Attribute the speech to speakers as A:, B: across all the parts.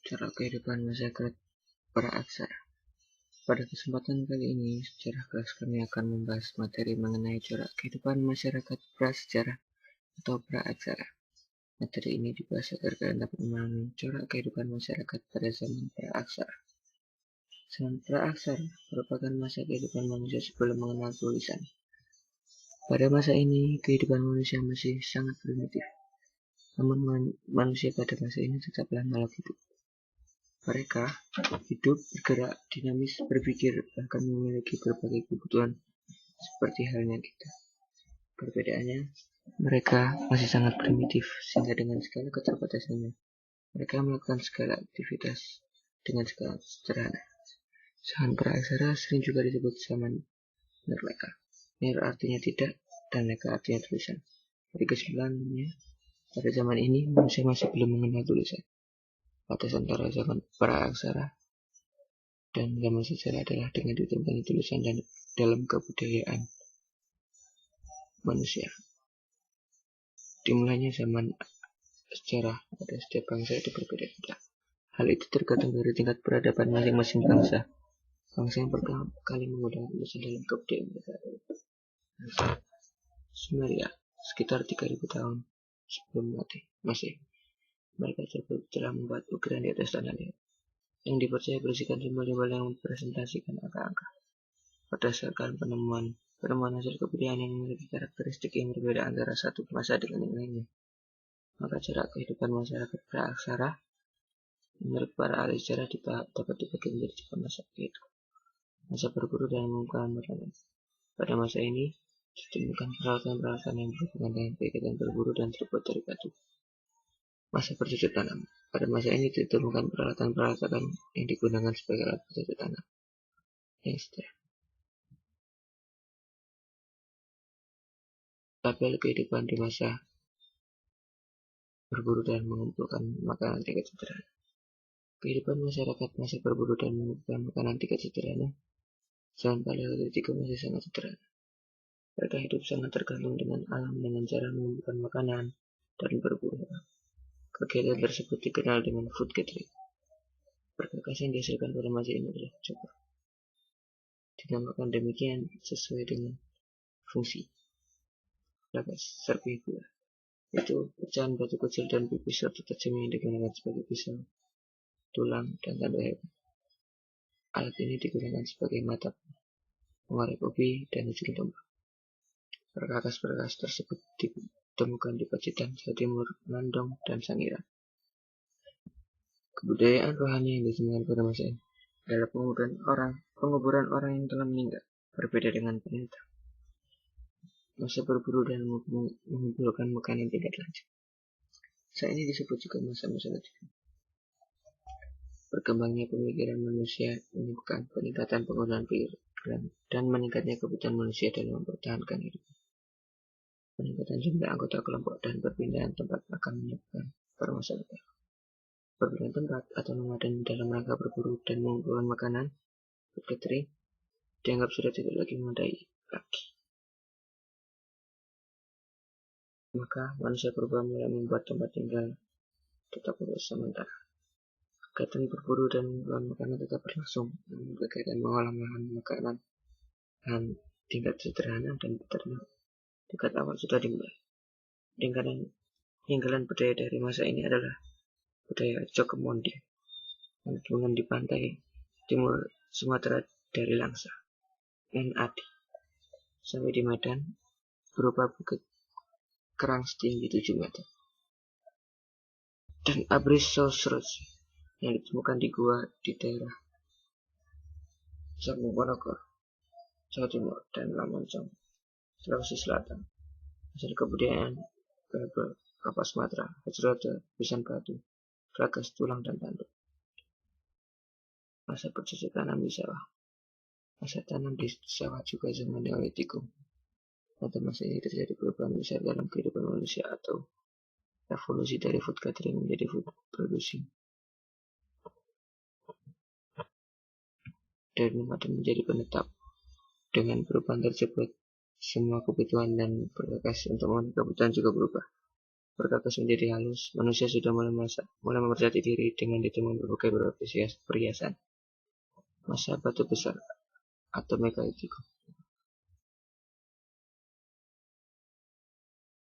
A: Cara kehidupan masyarakat praaksara. Pada kesempatan kali ini, secara kelas kami akan membahas materi mengenai corak kehidupan masyarakat prasejarah atau praaksara. Materi ini dibahas agar kalian dapat memahami corak kehidupan masyarakat pada zaman praaksara. Zaman praaksara merupakan masa kehidupan manusia sebelum mengenal tulisan. Pada masa ini, kehidupan manusia masih sangat primitif. Namun manusia pada masa ini tetaplah makhluk hidup. Mereka hidup, bergerak, dinamis, berpikir, bahkan memiliki berbagai kebutuhan seperti halnya kita. Perbedaannya, mereka masih sangat primitif, sehingga dengan segala keterbatasannya, mereka melakukan segala aktivitas dengan skala sederhana. Zaman praaksara sering juga disebut zaman nirleka. Nir artinya tidak, dan leka artinya tulisan. Dari kesimpulannya, pada zaman ini manusia masih belum mengenal tulisan. Batas antara zaman praaksara dan zaman sejarah adalah dengan ditemukannya tulisan dan dalam kebudayaan manusia. Dimulainya zaman sejarah pada setiap bangsa itu berbeda-beda. Hal itu tergantung dari tingkat peradaban masing-masing bangsa. Bangsa yang pertama kali menggunakan tulisan dalam kebudayaan mereka adalah Sumeria, sekitar 3000 tahun sebelum Masehi. Mereka telah membuat ukiran di atas tanah liat yang dipercaya berisikan simbol-simbol yang mempresentasikan angka-angka. Berdasarkan penemuan hasil kebudayaan yang memiliki karakteristik yang berbeda antara satu masa dengan yang lainnya, maka corak kehidupan masyarakat praaksara menurut para ahli sejarah dapat dibagi menjadi tiga masa, yaitu masa berburu dan mengumpulkan makanan. Pada masa ini ditemukan peralatan-peralatan yang berhubungan dengan kegiatan berburu dan terbuat dari batu. Masa bercocok tanam. Pada masa ini ditemukan peralatan-peralatan yang digunakan sebagai alat bercocok tanam. Tabel kehidupan di masa berburu dan mengumpulkan makanan tingkat sederhana. Kehidupan masyarakat masa berburu dan mengumpulkan makanan tingkat sederhana zaman paleolitikum masih sangat sederhana. Mereka hidup sangat tergantung dengan alam dengan cara mengumpulkan makanan dan berburu. Kegiatan tersebut dikenal dengan food gathering. Perkakas yang dihasilkan pada masa ini adalah copper. Dinamakan demikian sesuai dengan fungsi. Perkakas serbaguna, itu pecahan batu kecil dan pipis serta tajam yang digunakan sebagai pisau, tulang, dan tanda hewan. Alat ini digunakan sebagai mata pengorek ubi dan ujung tombak. Perkakas-perkakas tersebut ditemukan di Pacitan, Jawa Timur, Nandong, dan Sangiran. Kebudayaan rohani yang ditemukan pada masa ini adalah penguburan orang yang telah meninggal, berbeda dengan penelitian. Masa berburu dan mengumpulkan makanan tingkat lanjut. Saat ini disebut juga masa Mesolitikum. Berkembangnya pemikiran manusia menyebabkan peningkatan penggunaan pikiran dan meningkatnya kebutuhan manusia dalam mempertahankan hidup. Peningkatan jumlah anggota kelompok dan perpindahan tempat akan menyebabkan permasalahan baru. Perpindahan tempat atau nomaden dalam rangka berburu dan mengumpulkan makanan, food gathering, dianggap sudah tidak lagi memadai lagi. Maka manusia purba mulai membuat tempat tinggal tetap untuk sementara. Kegiatan berburu dan mengumpulkan makanan tetap berlangsung, namun kegiatan mengolah makanan tingkat sederhana dan peternak tingkat awal sudah dimulai. Peninggalan budaya dari masa ini adalah budaya Jogemondi yang ditemukan di pantai timur Sumatera dari Langsa, NAD, sampai di Medan berupa bukit kerang setinggi 7 meter. Dan Abricosauros yang ditemukan di gua di daerah Sambung Ponorogo, Jawa Timur, dan Lamonjong, Sulawesi Selatan. Hasil kebudayaan Babel, kapas Sumatera, Hajrota, Pisan Batu, Bragas, tulang, dan tanduk. Masa bercocok tanam di sawah. Masa tanam di sawah juga zaman Neolitikum. Pada masa ini terjadi perubahan besar dalam kehidupan manusia atau revolusi dari food gathering menjadi food producing. Dari nomaden menjadi penetap. Dengan perubahan tersebut, semua kebutuhan dan perkakas untuk memenuhi kebutuhan juga berubah. berkakas menjadi halus, manusia sudah mulai mempercayai diri dengan ditemukan berbagai perhiasan. Masa batu besar atau megalitikum.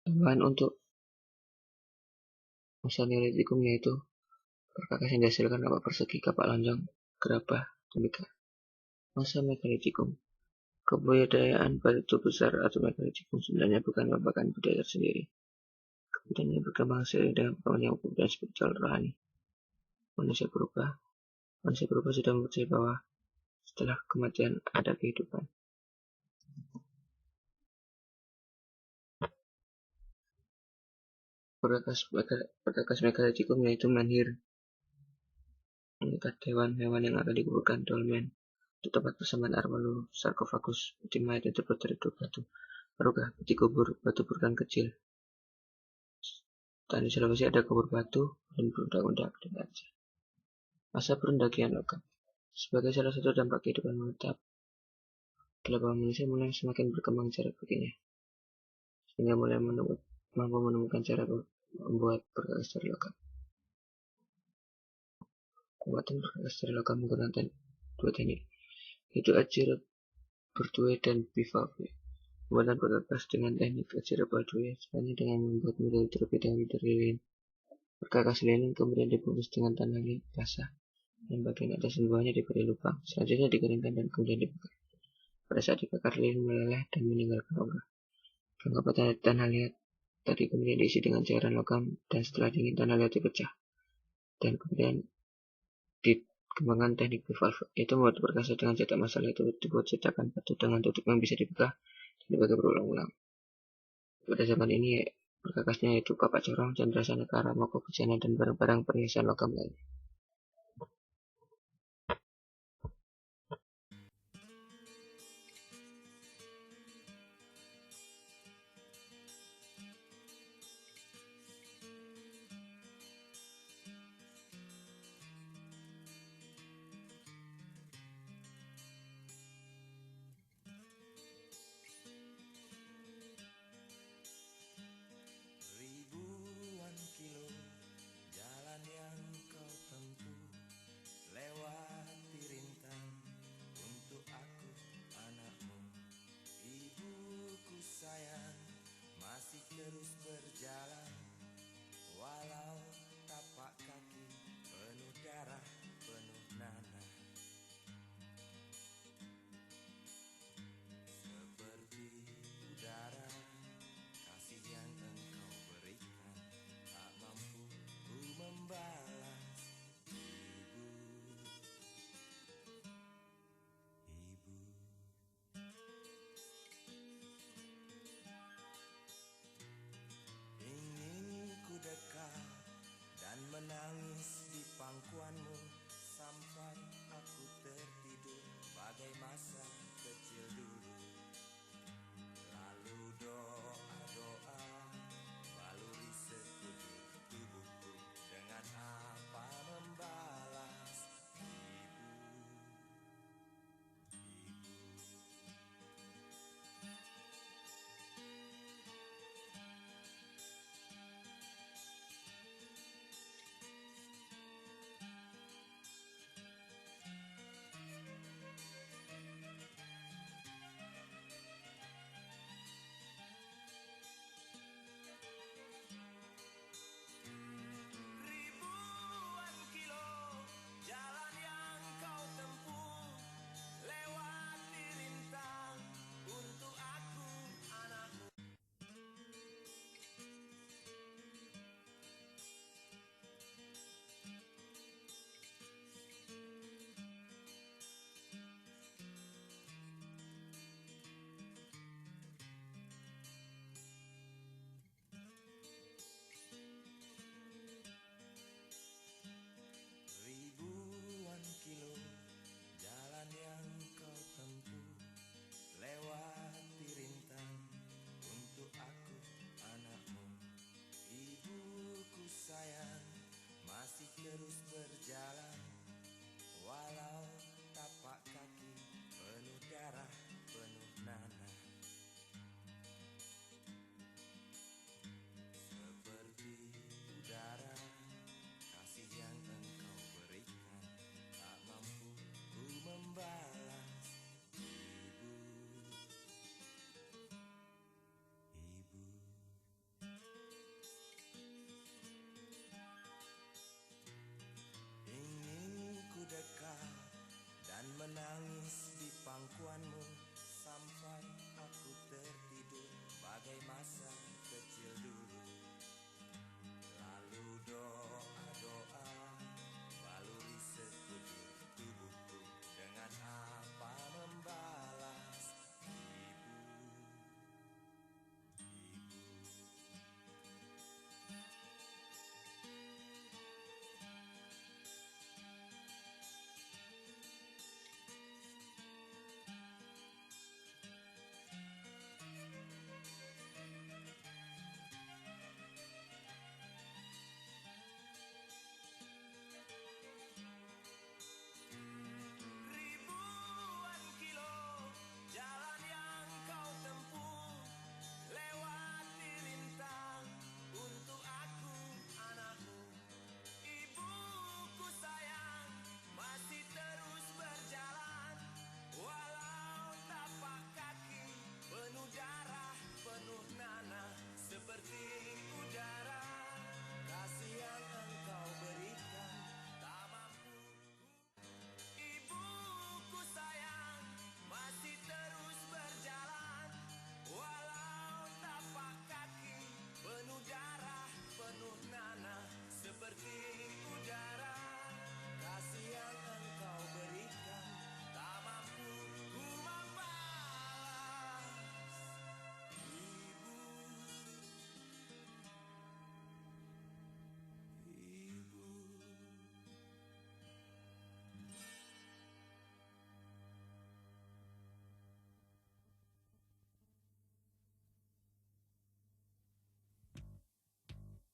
A: Tambahan untuk masa neolitikum yaitu perkakas yang dihasilkan kapak persegi, kapak lonjong, gerabah, demikian. Masa megalitikum. Kebudayaan batu besar atau megalitikum sebenarnya bukan merupakan budaya tersendiri. Kemudian yang berkembang seiring dengan perkembangan hukum dan spiritual rohani. Manusia berubah sudah mempercayai bahwa setelah kematian ada kehidupan. Perkakas megalitikum yaitu menhir, mengikat hewan-hewan yang akan dikuburkan, dolmen, itu tempat persembahan arwah, sarkofagus, peti mayat yang terbuat dari dua batu, arugah, peti kubur, batu burkan kecil. Dan di Sulawesi ada kubur batu dan berundak-undak dengan masa pendakian logam. Sebagai salah satu dampak kehidupan menetap, bahwa manusia mulai semakin berkembang cara berpikirnya, sehingga mulai mampu menemukan cara membuat perkakas dari logam. Pembuatan perkakas dari logam menggunakan dua teknik, yaitu ajira berdua dan bivalve. Pembuatan perkakas dengan teknik ajira berdua sebenarnya dengan membuat model terlebih dahulu dari lilin. Perkakas lilin kemudian dibungkus dengan tanah liat basah dan bagian atas dan bawahnya diberi lubang. Selanjutnya dikeringkan dan kemudian dibakar. Pada saat dibakar, lilin meleleh dan meninggalkan logam. Lengkapan tanah liat tadi kemudian diisi dengan cairan logam dan setelah dingin tanah liat dipecah. Dan kemudian dikembangkan teknik bivalve, yaitu membuat perkakas dengan cetak masal, itu dibuat cetakan batu dengan tutup yang bisa dibuka dan dipakai berulang-ulang. Pada zaman ini perkakasnya yaitu kapak corong, candrasana, kara, moko, bujana, dan barang-barang perhiasan logam lainnya.